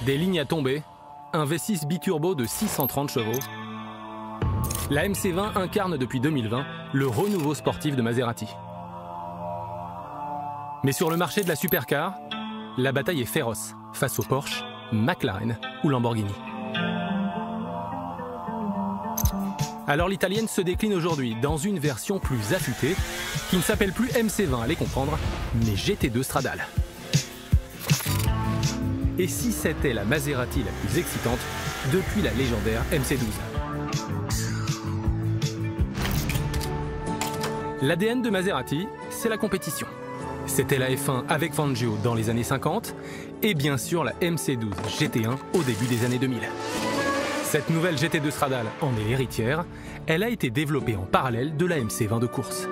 Des lignes à tomber, un V6 biturbo de 630 chevaux. La MC20 incarne depuis 2020 le renouveau sportif de Maserati. Mais sur le marché de la supercar, la bataille est féroce face aux Porsche, McLaren ou Lamborghini. Alors l'italienne se décline aujourd'hui dans une version plus affûtée qui ne s'appelle plus MC20, allez comprendre, mais GT2 Stradale. Et si c'était la Maserati la plus excitante depuis la légendaire MC12. L'ADN de Maserati, c'est la compétition. C'était la F1 avec Fangio dans les années 50 et bien sûr la MC12 GT1 au début des années 2000. Cette nouvelle GT2 Stradale en est l'héritière. Elle a été développée en parallèle de la MC20 de course.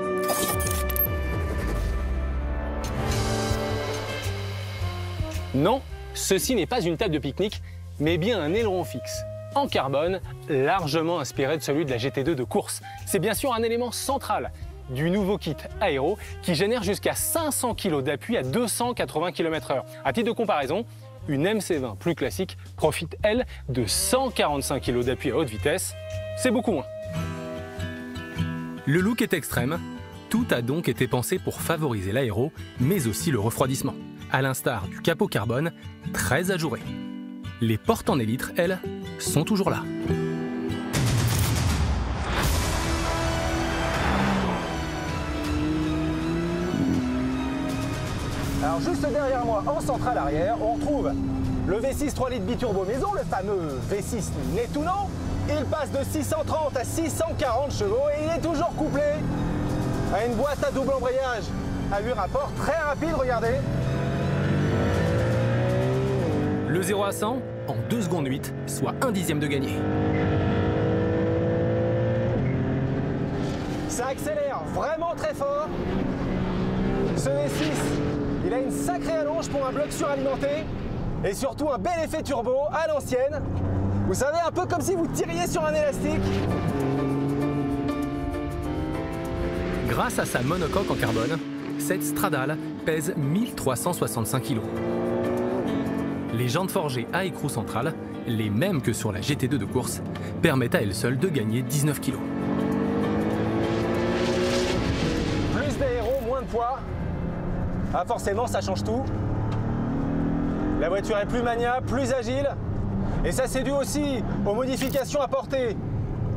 Non, ceci n'est pas une table de pique-nique, mais bien un aileron fixe en carbone, largement inspiré de celui de la GT2 de course. C'est bien sûr un élément central du nouveau kit aéro qui génère jusqu'à 500 kg d'appui à 280 km/h. À titre de comparaison, une MC20 plus classique profite, elle, de 145 kg d'appui à haute vitesse. C'est beaucoup moins. Le look est extrême. Tout a donc été pensé pour favoriser l'aéro, mais aussi le refroidissement, à l'instar du capot carbone, très ajouré. Les portes en élytre, elles, sont toujours là. Alors juste derrière moi, en centrale arrière, on retrouve le V6 3 litres biturbo maison, le fameux V6 Nettuno. Il passe de 630 à 640 chevaux et il est toujours couplé à une boîte à double embrayage à 8 rapports, très rapide, regardez. Le 0 à 100 en 2 secondes 8, soit 1/10 de gagné. Ça accélère vraiment très fort. Ce V6, il a une sacrée allonge pour un bloc suralimenté et surtout un bel effet turbo à l'ancienne. Vous savez, un peu comme si vous tiriez sur un élastique. Grâce à sa monocoque en carbone, cette Stradale pèse 1365 kg. Les jantes forgées à écrou central, les mêmes que sur la GT2 de course, permettent à elles seules de gagner 19 kg. Plus d'aéro, moins de poids. Ah forcément, ça change tout. La voiture est plus maniable, plus agile. Et ça, c'est dû aussi aux modifications apportées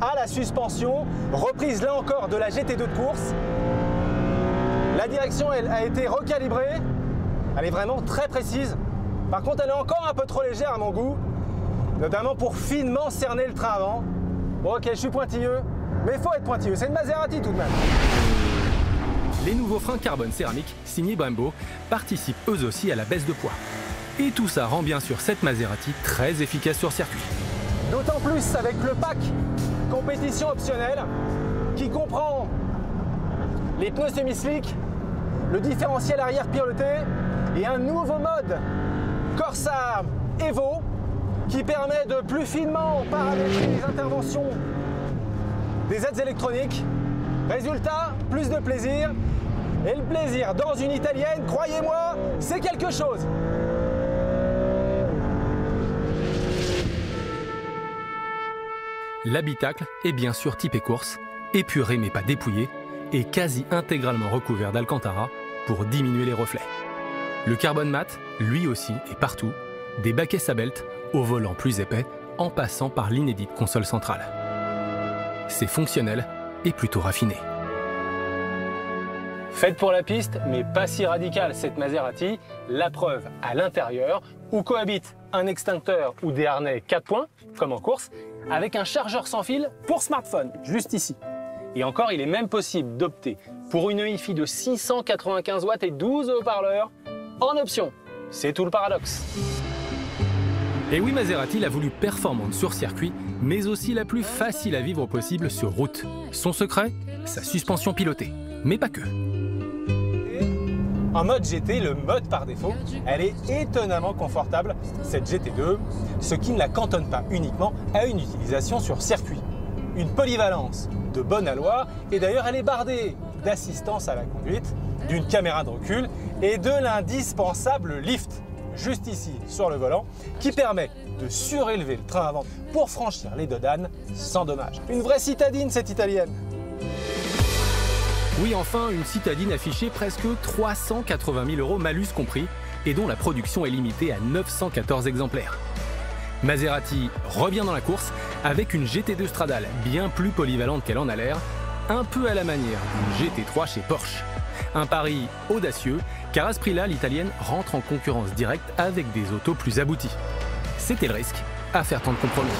à la suspension, reprise là encore de la GT2 de course. La direction, elle a été recalibrée. Elle est vraiment très précise. Par contre, elle est encore un peu trop légère à mon goût, notamment pour finement cerner le train avant. Bon, ok, je suis pointilleux, mais il faut être pointilleux. C'est une Maserati tout de même. Les nouveaux freins carbone céramique, signés Brembo, participent eux aussi à la baisse de poids. Et tout ça rend bien sûr cette Maserati très efficace sur circuit. D'autant plus avec le pack compétition optionnelle qui comprend les pneus semi-slick, le différentiel arrière piloté et un nouveau mode Corsa Evo qui permet de plus finement paramétrer les interventions des aides électroniques. Résultat, plus de plaisir. Et le plaisir dans une italienne, croyez-moi, c'est quelque chose. L'habitacle est bien sûr typé course, épuré mais pas dépouillé, et quasi intégralement recouvert d'Alcantara pour diminuer les reflets. Le carbone mat, lui aussi, est partout, des baquets Sabelt au volant plus épais, en passant par l'inédite console centrale. C'est fonctionnel et plutôt raffiné. Faite pour la piste, mais pas si radicale cette Maserati, la preuve à l'intérieur, où cohabitent un extincteur ou des harnais 4 points, comme en course, avec un chargeur sans fil pour smartphone, juste ici. Et encore, il est même possible d'opter pour une Hi-Fi de 695 watts et 12 haut-parleurs en option. C'est tout le paradoxe. Et oui, Maserati l'a voulu performante sur circuit, mais aussi la plus facile à vivre possible sur route. Son secret, sa suspension pilotée, mais pas que. En mode GT, le mode par défaut, elle est étonnamment confortable, cette GT2, ce qui ne la cantonne pas uniquement à une utilisation sur circuit. Une polyvalence de bon aloi, et d'ailleurs elle est bardée d'assistance à la conduite, d'une caméra de recul et de l'indispensable lift. juste ici sur le volant, qui permet de surélever le train avant pour franchir les Dodanes sans dommage. Une vraie citadine cette italienne. Oui, enfin, une citadine affichée presque 380 000 € malus compris et dont la production est limitée à 914 exemplaires. Maserati revient dans la course avec une GT2 Stradale bien plus polyvalente qu'elle en a l'air, un peu à la manière d'une GT3 chez Porsche. Un pari audacieux, car à ce prix-là, l'italienne rentre en concurrence directe avec des autos plus abouties. C'était le risque à faire tant de compromis.